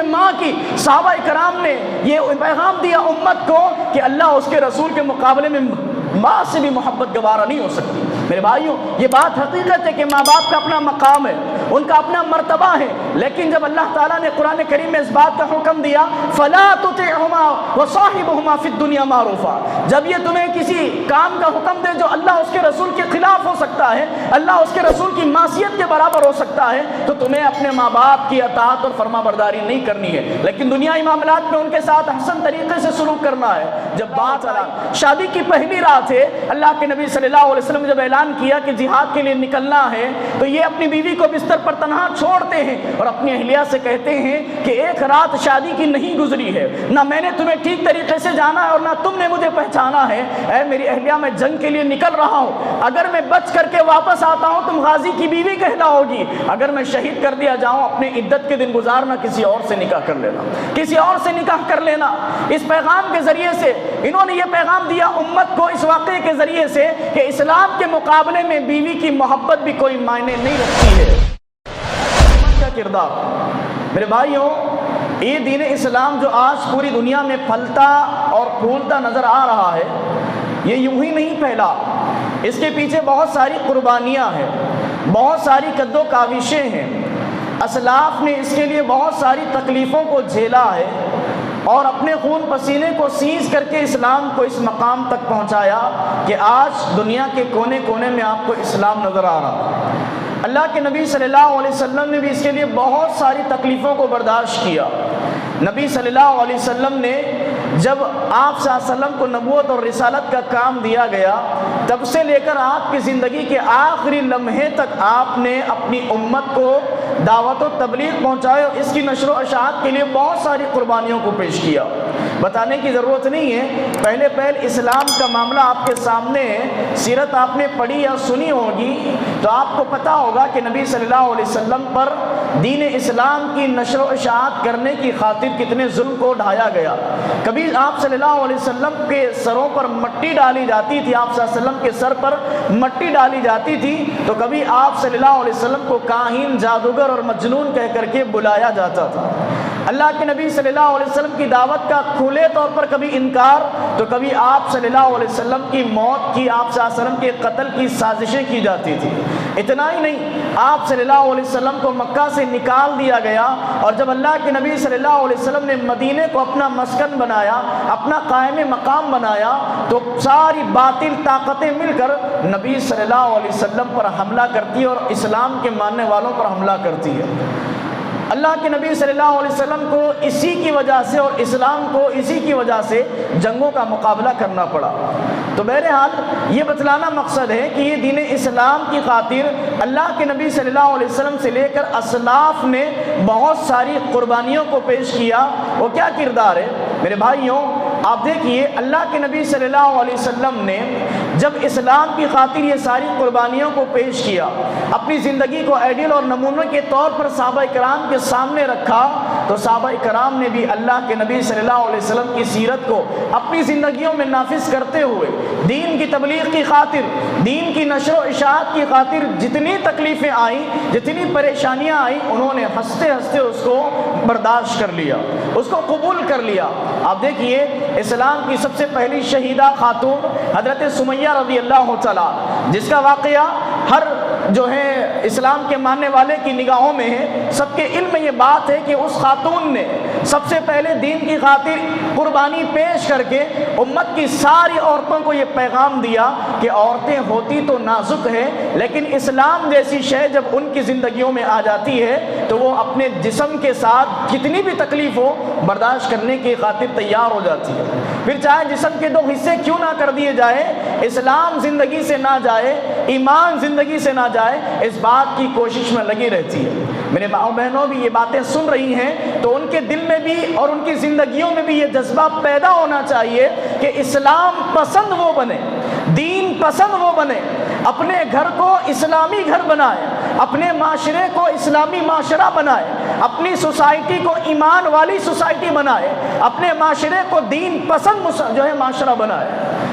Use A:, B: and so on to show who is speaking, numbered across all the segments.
A: میں ماں کی صحابہ کرام نے یہ پیغام دیا امت کو کہ اللہ اس کے رسول کے مقابلے میں ماں سے بھی محبت گوارا نہیں ہو سکتی۔ میرے بھائیوں، یہ بات حقیقت ہے کہ ماں باپ کا اپنا مقام ہے، ان کا اپنا مرتبہ ہے، لیکن جب اللہ تعالیٰ نے قرآن کریم میں اس بات کا حکم دیا فَلَا تُطِعْهُمَا وَصَاحِبْهُمَا فِي الدُّنْيَا مَعْرُوفًا، جب یہ تمہیں کسی کام کا حکم دے جو اللہ اس کے رسول کے خلاف ہو سکتا ہے، اللہ اس کے رسول کی معصیت کے برابر ہو سکتا ہے، تو تمہیں اپنے ماں باپ کی اطاعت اور فرما برداری نہیں کرنی ہے، لیکن دنیائی معاملات میں ان کے ساتھ احسن طریقے سے سلوک کرنا ہے۔ جب بات شادی کی پہلی رات ہے، اللہ کے نبی صلی اللہ علیہ وسلم جب اعلان کیا کہ جہاد کے لیے نکلنا ہے تو یہ اپنی بیوی کو بستر پر تنہا چھوڑتے ہیں اور اپنی اہلیہ سے کہتے ہیں کہ ایک رات شادی کی نہیں گزری ہے، نہ میں نے تمہیں ٹھیک طریقے سے جانا ہے اور نہ تم نے مجھے پہچانا ہے، اے میری اہلیہ میں جنگ کے لیے نکل رہا ہوں، اگر میں بچ کر کے واپس آتا ہوں تم غازی کی بیوی کہلاؤ گی، اگر میں شہید کر دیا جاؤں اپنے عدت کے دن گزارنا، کسی اور سے نکاح کر لینا، کسی اور سے نکاح کر لینا۔ اس پیغام کے ذریعے سے انہوں نے یہ پیغام دیا امت کو اس واقعے کے ذریعے سے کہ اسلام کے مقابلے میں بیوی کی محبت بھی کوئی معنی نہیں رکھتی ہے۔ کا کردار، میرے بھائیوں، یہ دین اسلام جو آج پوری دنیا میں پھلتا اور پھولتا نظر آ رہا ہے، یہ یوں ہی نہیں پھیلا، اس کے پیچھے بہت ساری قربانیاں ہیں، بہت ساری کد و کاوشیں ہیں، اسلاف نے اس کے لیے بہت ساری تکلیفوں کو جھیلا ہے اور اپنے خون پسینے کو سیز کر کے اسلام کو اس مقام تک پہنچایا کہ آج دنیا کے کونے کونے میں آپ کو اسلام نظر آ رہا ہے۔ اللہ کے نبی صلی اللہ علیہ وسلم نے بھی اس کے لیے بہت ساری تکلیفوں کو برداشت کیا۔ نبی صلی اللہ علیہ وسلم نے جب آپ صلی اللہ علیہ وسلم کو نبوت اور رسالت کا کام دیا گیا، تب سے لے کر آپ کی زندگی کے آخری لمحے تک آپ نے اپنی امت کو دعوت و تبلیغ پہنچائے اور اس کی نشر و اشاعت کے لیے بہت ساری قربانیوں کو پیش کیا۔ بتانے کی ضرورت نہیں ہے، پہلے اسلام کا معاملہ آپ کے سامنے ہے، سیرت آپ نے پڑھی یا سنی ہوگی تو آپ کو پتہ ہوگا کہ نبی صلی اللہ علیہ وسلم پر دین اسلام کی نشر و اشاعت کرنے کی خاطر کتنے ظلم کو ڈھایا گیا۔ کبھی آپ صلی اللہ علیہ وسلم کے سروں پر مٹی ڈالی جاتی تھی، آپ صلی اللہ علیہ وسلم کے سر پر مٹی ڈالی جاتی تھی تو کبھی آپ صلی اللہ علیہ وسلم کو کاہن، جادوگر اور مجنون کہہ کر کے بلایا جاتا تھا۔ اللہ کے نبی صلی اللہ علیہ وسلم کی دعوت کا کھلے طور پر کبھی انکار تو کبھی آپ صلی اللہ علیہ وسلم کی موت کی، آپ صلی اللہ علیہ وسلم کے قتل کی سازشیں کی جاتی تھی۔ اتنا ہی نہیں، آپ صلی اللہ علیہ وسلم کو مکہ سے نکال دیا گیا اور جب اللہ کے نبی صلی اللہ علیہ وسلم نے مدینے کو اپنا مسکن بنایا، اپنا قائم مقام بنایا تو ساری باطل طاقتیں مل کر نبی صلی اللہ علیہ وسلم پر حملہ کرتی ہے اور اسلام کے ماننے والوں پر حملہ کرتی ہے۔ اللہ کے نبی صلی اللہ علیہ وسلم کو اسی کی وجہ سے اور اسلام کو اسی کی وجہ سے جنگوں کا مقابلہ کرنا پڑا۔ تو بہرحال یہ بتلانا مقصد ہے کہ یہ دین اسلام کی خاطر اللہ کے نبی صلی اللہ علیہ وسلم سے لے کر اسلاف نے بہت ساری قربانیوں کو پیش کیا۔ وہ کیا کردار ہے میرے بھائیوں؟ آپ دیکھیے، اللہ کے نبی صلی اللہ علیہ وسلم نے جب اسلام کی خاطر یہ ساری قربانیوں کو پیش کیا، اپنی زندگی کو آئیڈیل اور نمونے کے طور پر صحابہ کرام کے سامنے رکھا، تو صحابہ کرام نے بھی اللہ کے نبی صلی اللہ علیہ وسلم کی سیرت کو اپنی زندگیوں میں نافذ کرتے ہوئے دین کی تبلیغ کی خاطر، دین کی نشر و اشاعت کی خاطر جتنی تکلیفیں آئیں، جتنی پریشانیاں آئیں، انہوں نے ہنستے ہنستے اس کو برداشت کر لیا، اس کو قبول کر لیا۔ آپ دیکھیے، اسلام کی سب سے پہلی شہیدہ خاتون حضرت سمیہ رضی اللہ تعالیٰ، جس کا واقعہ ہر اسلام کے ماننے والے کی نگاہوں میں ہے، سب کے علم میں یہ بات ہے کہ اس خاتون نے سب سے پہلے دین کی خاطر قربانی پیش کر کے امت کی ساری عورتوں کو یہ پیغام دیا کہ عورتیں ہوتی تو نازک ہیں، لیکن اسلام جیسی شے جب ان کی زندگیوں میں آ جاتی ہے تو وہ اپنے جسم کے ساتھ کتنی بھی تکلیف ہو برداشت کرنے کی خاطر تیار ہو جاتی ہے، پھر چاہے جسم کے 2 حصے کیوں نہ کر دیے جائے، اسلام زندگی سے نہ جائے، ایمان زندگی سے نہ جائے، اس بات کی کوشش میں لگی رہتی ہے۔ میرے ماؤں بہنوں بھی یہ باتیں سن رہی ہیں تو ان کے دل میں بھی اور ان کی زندگیوں میں بھی یہ جذبہ پیدا ہونا چاہیے کہ اسلام پسند وہ بنے، دین پسند وہ بنے، اپنے گھر کو اسلامی گھر بنائے، اپنے معاشرے کو اسلامی معاشرہ بنائے، اپنی سوسائٹی کو ایمان والی سوسائٹی بنائے، اپنے معاشرے کو دین پسند معاشرہ بنائے۔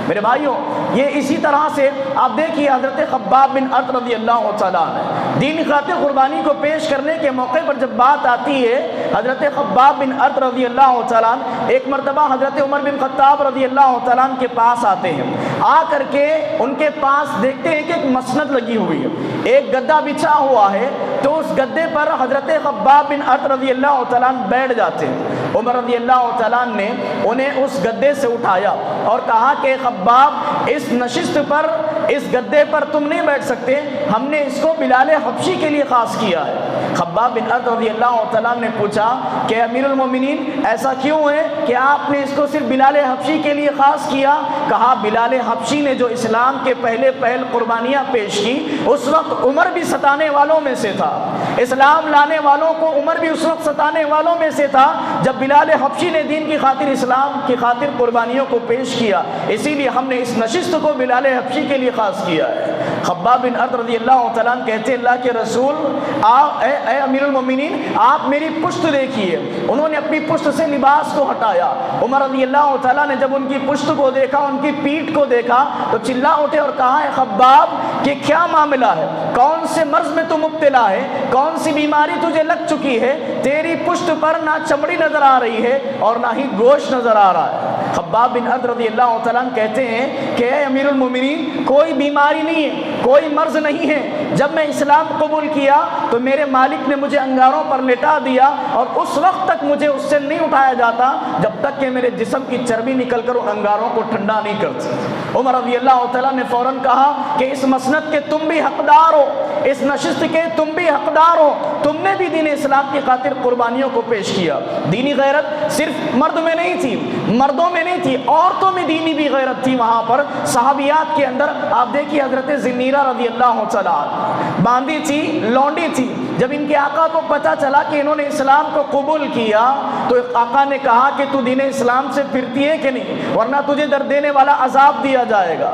A: میرے بھائیوں، یہ اسی طرح سے آپ دیکھیے حضرت خباب بن ارط رضی اللہ تعالیٰ عنہ، دین کی خاطر قربانی کو پیش کرنے کے موقع پر جب بات آتی ہے، حضرت خباب بن ارت رضی اللہ تعالیٰ ایک مرتبہ حضرت عمر بن خطاب رضی اللہ تعالیٰ کے پاس آتے ہیں، آ کر کے ان کے پاس دیکھتے ہیں کہ ایک مسند لگی ہوئی ہے، ایک گدا بچھا ہوا ہے، تو اس گدے پر حضرت خباب بن ارت رضی اللہ تعالیٰ بیٹھ جاتے ہیں۔ عمر رضی اللہ تعالیٰ نے انہیں اس گدے سے اٹھایا اور کہا کہ خباب، اس نشست پر، اس گدے پر تم نہیں بیٹھ سکتے، ہم نے اس کو بلال حبشی کے لیے خاص کیا ہے۔ خباب بن ارت رضی اللہ تعالیٰ نے پوچھا کہ امیر المومنین ایسا کیوں ہے کہ آپ نے اس کو صرف بلال حبشی کے لیے خاص کیا؟ کہا بلال حبشی نے جو اسلام کے پہلے پہل قربانیاں پیش کی، اس وقت عمر بھی ستانے والوں میں سے تھا، اسلام لانے والوں کو عمر بھی اس وقت ستانے والوں میں سے تھا جب بلال حبشی نے دین کی خاطر، اسلام کی خاطر قربانیوں کو پیش کیا، اسی لیے ہم نے اس نشست کو بلال حبشی کے لیے خاص کیا ہے۔ خباب بن ارت رضی اللہ تعالیٰ کہتے ہیں اللہ کے رسول، اے امیر المومنین آپ میری پشت دیکھیے۔ انہوں نے اپنی پشت سے لباس کو ہٹایا۔ عمر رضی اللہ تعالیٰ نے جب ان کی پشت کو دیکھا، ان کی پیٹھ کو دیکھا تو چلا اٹھے اور کہا ہے خباب کہ کیا معاملہ ہے، کون سے مرض میں تو مبتلا ہے، کون سی بیماری تجھے لگ چکی ہے، تیری پشت پر نہ چمڑی نظر آ رہی ہے اور نہ ہی گوشت نظر آ رہا ہے۔ خباب بن ارت رضی اللہ تعالیٰ کہتے ہیں کہ اے امیر المومنین کوئی بیماری نہیں ہے، کوئی مرض نہیں ہے، جب میں اسلام قبول کیا تو میرے مالک نے مجھے انگاروں پر لٹا دیا اور اس وقت تک مجھے اس سے نہیں اٹھایا جاتا جب تک کہ میرے جسم کی چربی نکل کر ان انگاروں کو ٹھنڈا نہیں کرتی۔ عمر رضی اللہ تعالیٰ نے فوراً کہا کہ اس مسند کے تم بھی حقدار ہو، اس نشست کے تم بھی حقدار ہو، تم نے بھی دین اسلام کی خاطر قربانیوں کو پیش کیا۔ دینی غیرت صرف مرد میں نہیں تھی، مردوں میں نہیں تھی، عورتوں میں دینی بھی غیرت تھی۔ وہاں پر صحابیات کے اندر آپ دیکھیے حضرت زنیرہ رضی اللہ تعالیٰ باندھی تھی، لونڈی تھی، جب ان کے آقا کو پتہ چلا کہ انہوں نے اسلام کو قبول کیا تو آقا نے کہا کہ تو دین اسلام سے پھرتی ہے کہ نہیں، ورنہ تجھے درد دینے والا عذاب دیا جائے گا۔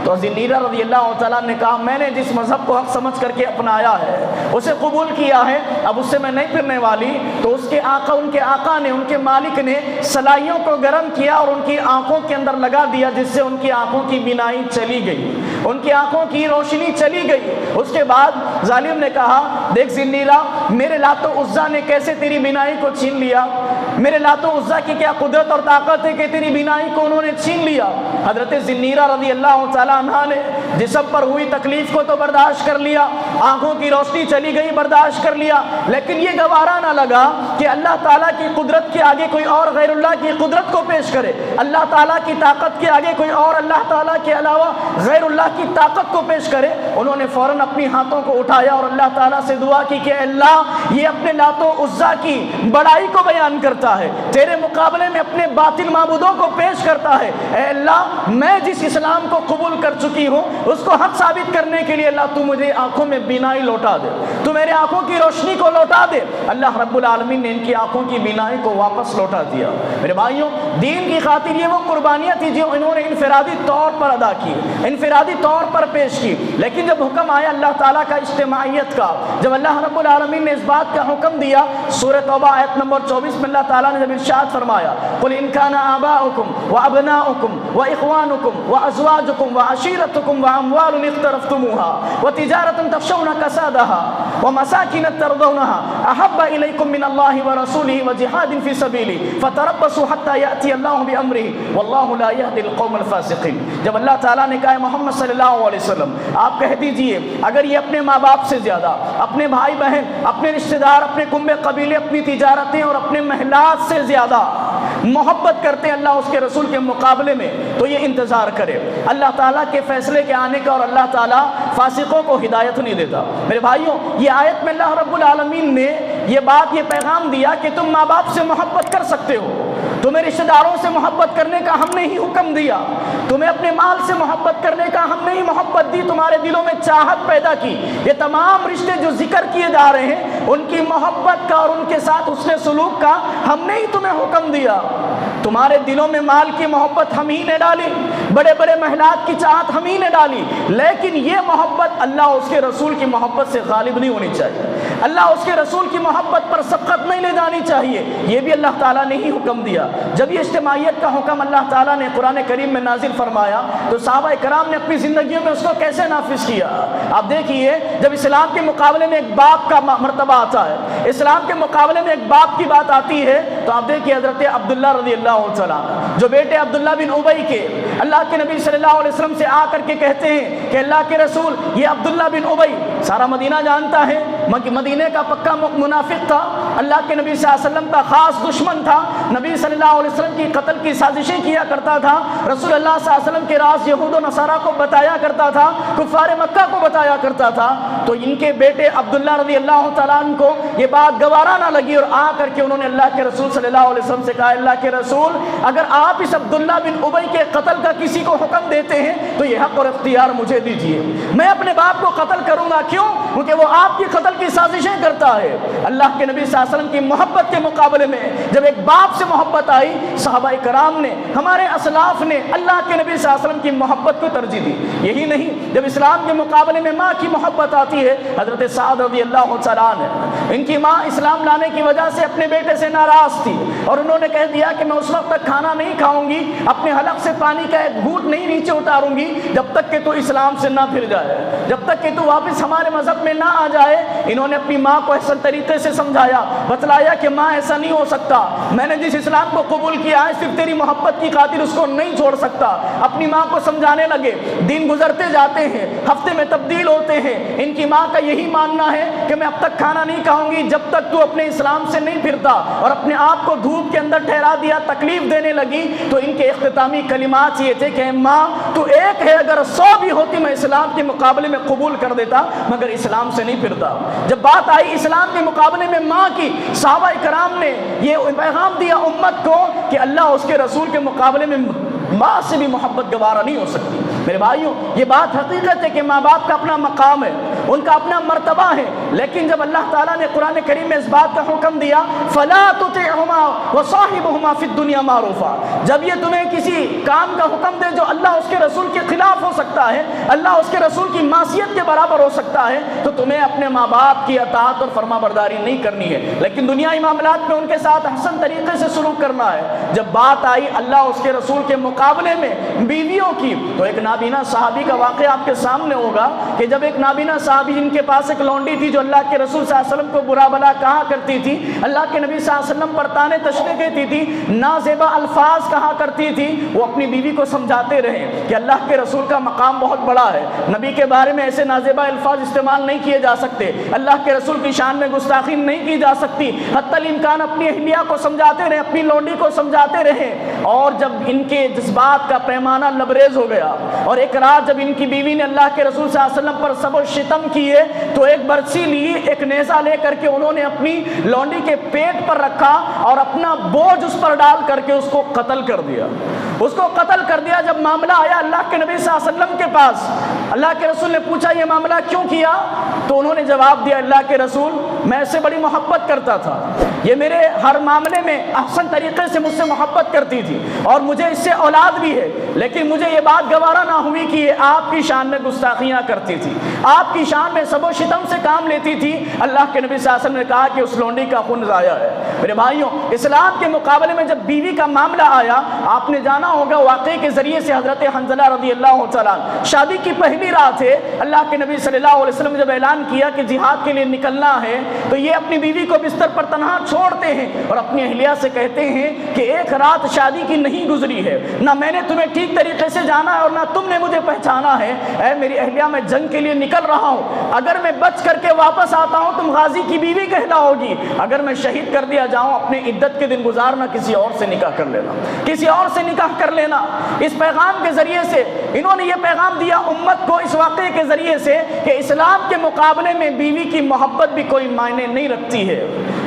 A: تو زنیرہ رضی اللہ تعالیٰ نے کہا میں نے جس مذہب کو حق سمجھ کر کے اپنایا ہے، اسے قبول کیا ہے، اب اس سے میں نہیں پھرنے والی۔ تو اس کے آقا، ان کے آقا نے، ان کے مالک نے سلائیوں کو گرم کیا اور ان کی آنکھوں کے اندر لگا دیا، جس سے ان کی آنکھوں کی بینائی چلی گئی، ان کی آنکھوں کی روشنی چلی گئی۔ اس کے بعد ظالم نے کہا دیکھ زنیرہ، میرے لات و عزا نے کیسے تیری بینائی کو چھین لیا، میرے لات و عزا کی کیا قدرت اور طاقت ہے کہ تیری بینائی کو انہوں نے چھین لیا۔ حضرت زنیرہ رضی اللہ تعالیٰ عنہ نے جسم پر ہوئی تکلیف کو تو برداشت کر لیا، آنکھوں کی روشنی چلی گئی، برداشت کر لیا، لیکن یہ گوارا نہ لگا کہ اللہ تعالیٰ کی قدرت کے آگے کوئی اور غیر اللہ کی قدرت کو پیش کرے، اللہ تعالیٰ کی طاقت کے آگے کوئی اور اللہ تعالیٰ کے علاوہ غیر اللہ کی طاقت کو پیش کرے۔ انہوں نے فوراً اپنی ہاتھوں کو اٹھایا اور اللہ تعالیٰ سے دعا کی کہ اللہ یہ اپنے لات و عزا کی بڑائی کو بیان کرتا ہے، تیرے مقابلے میں اپنے باطل معبودوں کو پیش کرتا ہے، اے اللہ میں جس اسلام کو قبول کر چکی ہوں اس کو حق ثابت کرنے کے لیے اللہ تو مجھے آنکھوں میں بینائی لوٹا دے، تو میرے آنکھوں کی روشنی کو لوٹا دے۔ اللہ رب العالمین نے ان کی آنکھوں کی بینائی کو واپس لوٹا دیا۔ میرے بھائیوں، دین کی خاطر یہ وہ قربانیاں تھی جو انہوں نے انفرادی طور پر ادا کی، انفرادی طور پر پیش کی، لیکن جب حکم آیا اللہ تعالیٰ کا اجتماعیت کا، جب اللہ رب العالمین نے اس بات کا حکم دیا، سورہ توبہ آیت نمبر 24 میں اللہ تعالیٰ نے جب ارشاد فرمایا قُلْ إِنْ كَانَ آبَاؤُكُمْ وَأَبْنَاؤُكُمْ وَإِخْوَانُكُمْ وَأَزْوَاجُكُمْ وَعَشِيرَتُكُمْ وَأَمْوَالٌ اقْتَرَفْتُمُوهَا وَتِجَارَةٌ تَخْشَوْنَ كَسَادَهَا وَمَسَاكِنَ تَرْضَوْنَهَا أَحَبَّ إِلَيْكُم مِّنَ اللَّهِ وَرَسُولِهِ وَجِهَادٍ فِي سَبِيلِهِ فَتَرَبَّصُوا حَتَّى يَأْتِيَ اللَّهُ بِأَمْرِهِ وَاللَّهُ لَا يَهْدِي الْقَوْمَ الْفَاسِقِينَ۔ جب اللہ تعالیٰ نے کہا محمد صلی اللہ علیہ وسلم آپ کہہ دیجئے اگر یہ اپنے ماں باپ سے زیادہ، اپنے بھائی بہن، اپنے رشتہ دار، اپنے کنبے قبیلے، اپنی تجارتیں اور اپنے محلات سے زیادہ محبت کرتے ہیں اللہ اس کے رسول کے مقابلے میں، تو یہ انتظار کرے اللہ تعالیٰ کے فیصلے کے آنے کا، اور اللہ تعالیٰ فاسقوں کو ہدایت نہیں دیتا۔ میرے بھائیوں، یہ آیت میں اللہ رب العالمین نے یہ بات، یہ پیغام دیا کہ تم ماں باپ سے محبت کر سکتے ہو، تمہیں رشتہ داروں سے محبت کرنے کا ہم نے ہی حکم دیا، تمہیں اپنے مال سے محبت کرنے کا ہم نے ہی محبت دی، تمہارے دلوں میں چاہت پیدا کی۔ یہ تمام رشتے جو ذکر کیے جا رہے ہیں ان کی محبت کا اور ان کے ساتھ حسن سلوک کا ہم نے ہی تمہیں حکم دیا۔ تمہارے دلوں میں مال کی محبت ہم ہی نے ڈالی، بڑے بڑے محلات کی چاہت ہم ہی نے ڈالی، لیکن یہ محبت اللہ اور اس کے رسول کی محبت سے غالب نہیں ہونی چاہیے۔ اللہ اس کے رسول کی محبت پر سبقت نہیں لے جانی چاہیے، یہ بھی اللہ تعالیٰ نے ہی حکم دیا۔ جب یہ اجتماعیت کا حکم اللہ تعالیٰ نے قرآن کریم میں نازل فرمایا تو صحابہ کرام نے اپنی زندگیوں میں اس کو کیسے نافذ کیا؟ آپ دیکھیے، جب اسلام کے مقابلے میں ایک باپ کا مرتبہ آتا ہے، اسلام کے مقابلے میں ایک باپ کی بات آتی ہے، تو آپ دیکھیے حضرت عبداللہ رضی اللہ عنہ جو بیٹے عبداللہ بن ابی کے اللہ کے نبی صلی اللہ علیہ وسلم سے آ کر کے کہتے ہیں کہ اللہ کے رسول، یہ عبداللہ بن ابی سارا مدینہ جانتا ہے، مدینے کا پکا منافق تھا، اللہ کے نبی صلی اللہ علیہ وسلم کا خاص دشمن تھا، نبی صلی اللہ علیہ وسلم کی قتل کی سازشیں کیا کرتا تھا، رسول اللہ صلی اللہ علیہ وسلم کے راز یہود و نصارہ کو بتایا کرتا تھا، کفار مکہ کو بتایا کرتا تھا۔ تو ان کے بیٹے عبداللہ رضی اللہ تعالیٰ عنہ کو یہ بات گوارا نہ لگی اور آ کر کے انہوں نے اللہ کے رسول صلی اللہ علیہ وسلم سے کہا، اللہ کے رسول، اگر آپ اس عبداللہ بن ابی کے قتل کا کسی کو حکم دیتے ہیں تو یہ حق اور اختیار مجھے دیجیے، میں اپنے باپ کو قتل کروں گا۔ کیوں؟ کیونکہ وہ آپ کی قتل کی سازشیں کرتا ہے۔ اللہ کے نبی صلی اللہ علیہ وسلم کی محبت کے مقابلے میں جب ایک باپ سے محبت آئی، صحابہ کرام نے، ہمارے اسلاف نے اللہ کے نبی صلی اللہ علیہ وسلم کی محبت کو ترجیح دی۔ یہی نہیں، جب اسلام کے مقابلے میں ماں کی محبت آتی ہے، حضرت سعد رضی اللہ تعالیٰ عنہ، ان کی ماں اسلام لانے کی وجہ سے اپنے بیٹے سے ناراض تھی اور انہوں نے کہہ دیا کہ میں اس وقت تک کھانا نہیں کھاؤں گی، اپنے حلق سے پانی کا ایک گھونٹ نہیں نیچے اتاروں گی جب تک کہ تو اسلام سے نہ پھر جائے، جب تک کہ تو واپس ہمارے مذہب میں نہ آ جائے۔ انہوں نے اپنی ماں کو احسن طریقے سے سمجھایا، بتلایا کہ ماں ایسا نہیں ہو سکتا، میں نے جس اسلام کو قبول کیا ہے صرف تیری محبت کی خاطر اس کو نہیں چھوڑ سکتا۔ اپنی ماں کو سمجھانے لگے، دن گزرتے جاتے ہیں، ہفتے میں تبدیل ہوتے ہیں، ان کی ماں کا یہی ماننا ہے کہ میں اب تک کھانا نہیں کھاؤں گی جب تک تو اپنے اسلام سے نہیں پھرتا، اور اپنے آپ کو دھوپ کے اندر ٹھہرا دیا، تکلیف دینے لگی۔ تو ان کے اختتامی کلمات یہ تھے کہ ماں تو ایک ہے، اگر 100 بھی ہوتی میں اسلام کے مقابلے میں قبول کر دیتا، مگر اسلام سے نہیں پھرتا۔ جب بات آئی اسلام کے مقابلے میں ماں کی، صحابہ کرام نے یہ پیغام دیا امت کو کہ اللہ اس کے رسول کے مقابلے میں ماں سے بھی محبت گوارا نہیں ہو سکتی۔ میرے بھائیوں، یہ بات حقیقت ہے کہ ماں باپ کا اپنا مقام ہے، ان کا اپنا مرتبہ ہے، لیکن جب اللہ تعالیٰ نے قرآن کریم میں اس بات کا حکم دیا فَلَا تُطِعْهُمَا وَصَاحِبْهُمَا فِي الدُّنْيَا مَعْرُوفًا، جب یہ تمہیں کسی کام کا حکم دے جو اللہ اس کے رسول کے خلاف ہو سکتا ہے، اللہ اس کے رسول کی معصیت کے برابر ہو سکتا ہے، تو تمہیں اپنے ماں باپ کی اطاعت اور فرما برداری نہیں کرنی ہے، لیکن دنیائی معاملات میں ان کے ساتھ احسن طریقے سے سلوک کرنا ہے۔ جب بات آئی اللہ اس کے رسول کے مقابلے میں بیویوں کی، تو ایک نابینا صحابی کا واقعہ آپ کے سامنے ہوگا کہ جب ایک نابینا صحابی جن کے پاس ایک لونڈی تھی جو اللہ کے رسول صلی اللہ علیہ وسلم کو برا بلا کہا کرتی تھی، اللہ کے نبی صلی اللہ علیہ وسلم پر طعنے تشنے کہتی تھی، نازیبا الفاظ کہا کرتی تھی، وہ اپنی بیوی کو سمجھاتے رہے کہ اللہ کے رسول کا مقام بہت بڑا ہے، نبی کے بارے میں ایسے نازیبا الفاظ استعمال نہیں کیے جا سکتے، اللہ کے رسول کی شان میں گستاخی نہیں کی جا سکتی، حتی الامکان اپنی اہلیہ کو سمجھاتے رہے، اپنی لونڈی کو سمجھاتے رہے۔ اور جب ان کے جذبات کا پیمانہ لبریز ہو گیا اور ایک رات جب ان کی بیوی نے اللہ کے رسول صلی اللہ علیہ وسلم پر سب و شتم کیے، تو ایک برسی لی، ایک نیزہ لے کر کے انہوں نے اپنی لونڈی کے پیٹ پر رکھا اور اپنا بوجھ اس پر ڈال کر کے اس کو قتل کر دیا، اس کو قتل کر دیا۔ جب معاملہ آیا اللہ کے نبی صلی اللہ علیہ وسلم کے پاس، اللہ کے رسول نے پوچھا یہ معاملہ کیوں کیا؟ تو انہوں نے جواب دیا اللہ کے رسول میں اس سے بڑی محبت کرتا تھا، یہ میرے ہر معاملے میں احسن طریقے سے مجھ سے محبت کرتی تھی اور مجھے اس سے اولاد بھی ہے، لیکن مجھے یہ بات گوارا نہ ہوئی کہ یہ آپ کی شان میں گستاخیاں کرتی تھی، آپ کی شان میں سب و شتم سے کام لیتی تھی۔ اللہ کے نبی صلی اللہ علیہ وسلم نے کہا کہ اس لونڈی کا خون ضائع ہے۔ میرے بھائیوں، اسلام کے مقابلے میں جب بیوی کا معاملہ آیا، آپ نے جانا ہوگا واقعے کے ذریعے سے حضرت حنظلہ رضی اللہ تعالیٰ شادی کی پہلی رات ہے، اللہ کے نبی صلی اللہ علیہ وسلم نے جب اعلان کیا کہ جہاد کے لیے نکلنا ہے تو یہ اپنی بیوی کو بستر پر تنہا چھوڑتے ہیں اور اپنی اہلیہ سے کہتے ہیں کہ ایک رات شادی کی نہیں گزری ہے، نہ میں نے تمہیں ٹھیک طریقے سے جانا ہے اور نہ تم نے مجھے پہچانا ہے، اے میری اہلیہ میں جنگ کے لیے نکل رہا ہوں، اگر میں بچ کر کے واپس آتا ہوں تم غازی کی بیوی کہلاؤ گی، اگر میں شہید کر دیا جاؤں اپنے عدت کے دن گزارنا، کسی اور سے نکاح کر لینا، کسی اور سے نکاح کر لینا۔ اس پیغام کے ذریعے سے انہوں نے یہ پیغام دیا امت کو اس واقعے کے ذریعے سے کہ اسلام کے مقابلے میں بیوی کی محبت بھی کوئی معنی نہیں رکھتی ہے۔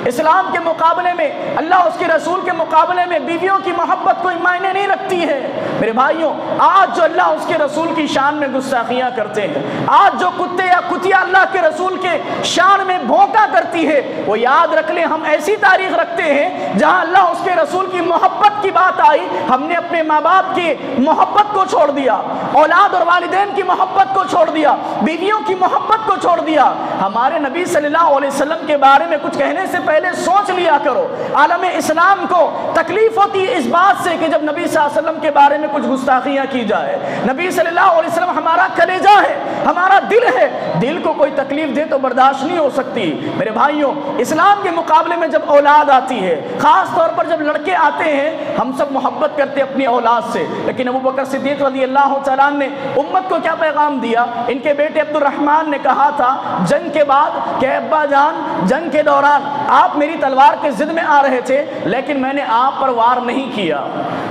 A: اسلام کے مقابلے میں اللہ اس کے رسول کے مقابلے میں بیویوں کی محبت کوئی معنی نہیں رکھتی ہے۔ میرے بھائیوں، آج جو اللہ اس کے رسول کی شان میں گستاخیاں کرتے ہیں، آج جو کتے یا کتیا اللہ کے رسول کے شان میں بھونکا کرتی ہے، وہ یاد رکھ لیں ہم ایسی تاریخ رکھتے ہیں جہاں اللہ اس کے رسول کی محبت کی بات آئی، ہم نے اپنے ماں باپ کی محبت کو چھوڑ دیا، اولاد اور والدین کی محبت کو چھوڑ دیا، بیویوں کی محبت کو چھوڑ دیا۔ ہمارے نبی صلی اللہ علیہ وسلم کے بارے میں کچھ کہنے سے پہلے سوچ لیا کرو۔ عالم اسلام کو تکلیف ہوتی ہے اس بات سے کہ جب نبی صلی اللہ علیہ وسلم کے بارے میں کچھ گستاخیاں کی جائے۔ نبی صلی اللہ علیہ وسلم ہمارا کلیجہ ہے، ہمارا دل ہے، دل کو کوئی تکلیف دے تو برداشت نہیں ہو سکتی۔ میرے بھائیوں، اسلام کے مقابلے میں جب اولاد آتی ہے، خاص طور پر جب لڑکے آتے ہیں، ہم سب محبت کرتے اپنی اولاد سے، لیکن ابو بکر صدیق رضی اللہ تعالیٰ نے امت کو کیا پیغام دیا؟ ان کے بیٹے عبد الرحمن نے کہا تھا جنگ کے بعد کہ ابا جان، جنگ کے دوران آپ میری تلوار کے ضد میں آ رہے تھے لیکن میں نے آپ پر وار نہیں کیا۔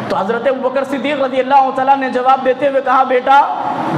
A: تو حضرت ابو بکر صدیق رضی اللہ تعالیٰ نے جواب دیتے ہوئے کہا بیٹا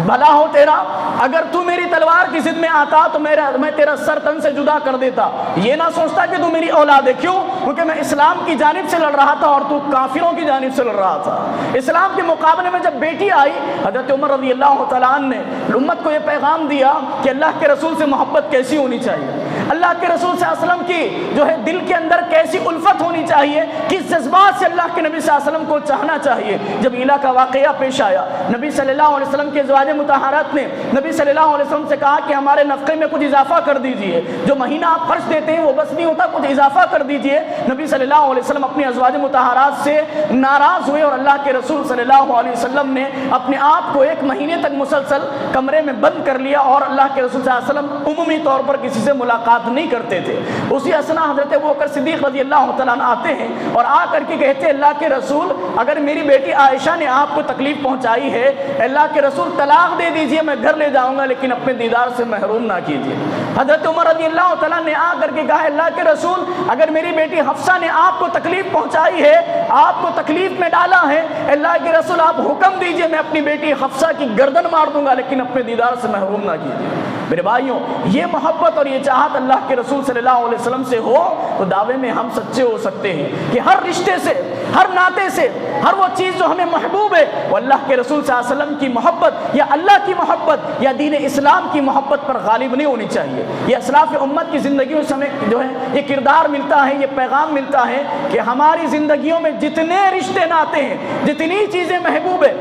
A: بھلا ہو تیرا، اگر تو میری تلوار کی ضد میں آتا تو میں تیرا سر تن سے جدا کر دیتا، یہ نہ سوچتا کہ تو میری اولاد ہے۔ کیوں؟ کیونکہ میں اسلام کی جانب سے لڑ رہا تھا اور تو کافروں کی جانب سے لڑ رہا تھا۔ اسلام کے مقابلے میں جب بیٹی آئی، حضرت عمر رضی اللہ تعالیٰ نے امت کو یہ پیغام دیا کہ اللہ کے رسول سے محبت کیسی ہونی چاہیے، اللہ کے رسول صلی اللہ علیہ وسلم کی جو ہے دل کے اندر کیسی الفت ہونی چاہیے، کس جذبات سے اللہ کے نبی صلی اللہ علیہ وسلم کو چاہنا چاہیے۔ جب عیلا کا واقعہ پیش آیا، نبی صلی اللہ علیہ وسلم کے ازواج مطہرات نے نبی صلی اللہ علیہ وسلم سے کہا کہ ہمارے نفقے میں کچھ اضافہ کر دیجئے، جو مہینہ آپ خرچ دیتے ہیں وہ بس نہیں ہوتا، کچھ اضافہ کر دیجئے۔ نبی صلی اللہ علیہ وسلم اپنی ازواج مطہرات سے ناراض ہوئے اور اللہ کے رسول صلی اللہ علیہ وسلم نے اپنے آپ کو ایک مہینے تک مسلسل کمرے میں بند کر لیا اور اللہ کے رسول صلی اللہ علیہ وسلم عمومی طور پر کسی سے ملاقات نہیں کرتے تھے۔ اسی اثنا حضرت ابوبکر صدیق رضی اللہ تعالیٰ عنہ آتے ہیں اور آ کر کے کہتے ہیں اللہ کے رسول اگر میری بیٹی عائشہ نے آپ کو تکلیف پہنچائی ہے، اللہ کے رسول طلاق دے دیجئے، میں گھر لے جاؤں گا لیکن اپنے دیدار سے محروم نہ کیجئے۔ حضرت عمر رضی اللہ تعالیٰ نے آ کر کے کہا اللہ کے رسول اگر میری بیٹی حفصہ نے آپ کو تکلیف پہنچائی ہے، آپ کو تکلیف میں ڈالا ہے، اللہ کے رسول آپ حکم دیجئے میں اپنی بیٹی حفصہ کی گردن مار دوں گا لیکن اپنے دیدار سے محروم نہ کیجئے۔ میرے بھائیوں، یہ محبت اور یہ چاہت اللہ کے رسول صلی اللہ علیہ وسلم سے ہو تو دعوے میں ہم سچے ہو سکتے ہیں کہ ہر رشتے سے، ہر ناطے سے، ہر وہ چیز جو ہمیں محبوب ہے وہ اللہ کے رسول صلی اللہ علیہ وسلم کی محبت یا اللہ کی محبت یا دین اسلام کی محبت پر غالب نہیں ہونی چاہیے۔ یہ اسلاف امت کی زندگیوں سے ہمیں جو ہے یہ کردار ملتا ہے، یہ پیغام ملتا ہے کہ ہماری زندگیوں میں جتنے رشتے ناتے ہیں، جتنی چیزیں محبوب ہے،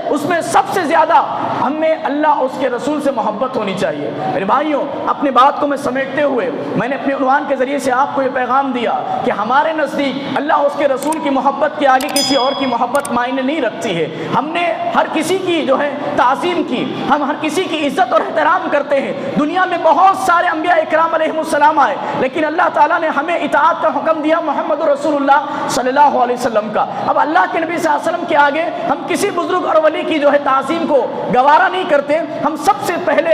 A: اس میں سب سے زیادہ ہمیں اللہ اس کے رسول سے محبت ہونی چاہیے۔ میرے بھائیوں، اپنی بات کو میں سمیٹتے ہوئے میں نے اپنے عنوان کے ذریعے سے آپ کو یہ پیغام دیا کہ ہمارے نزدیک اللہ اس کے رسول کی محبت کے آگے کسی اور کی محبت معنی نہیں رکھتی ہے۔ ہم نے ہر کسی کی جو ہے تعظیم کی، ہم ہر کسی کی عزت اور احترام کرتے ہیں۔ دنیا میں بہت سارے انبیاء اکرام علیہ السلام آئے لیکن اللہ تعالیٰ نے ہمیں اطاعت کا حکم دیا محمد رسول اللہ صلی اللہ علیہ وسلم کا۔ اب اللہ کے نبی صلی اللہ علیہ وسلم کے آگے ہم کسی بزرگ اور ولی کی جو ہے تعظیم کو گوارا نہیں کرتے، ہم سب سے پہل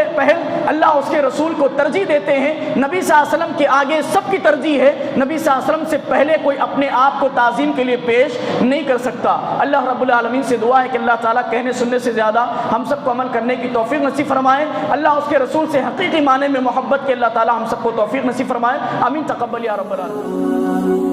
A: اللہ اس کے رسول کو ترجیح دیتے ہیں۔ نبی صلی اللہ علیہ وسلم کے آگے سب کی ترجیح ہے، نبی صلی اللہ علیہ وسلم سے پہلے کوئی اپنے آپ کو تعظیم کے لیے پیش نہیں کر سکتا۔ اللہ رب العالمین سے دعا ہے کہ اللہ تعالیٰ کہنے سننے سے زیادہ ہم سب کو عمل کرنے کی توفیق نصیب فرمائے۔ اللہ اس کے رسول سے حقیقی معنی میں محبت کے اللہ تعالیٰ ہم سب کو توفیق نصیب فرمائے۔ آمین، تقبل یا رب العالمین۔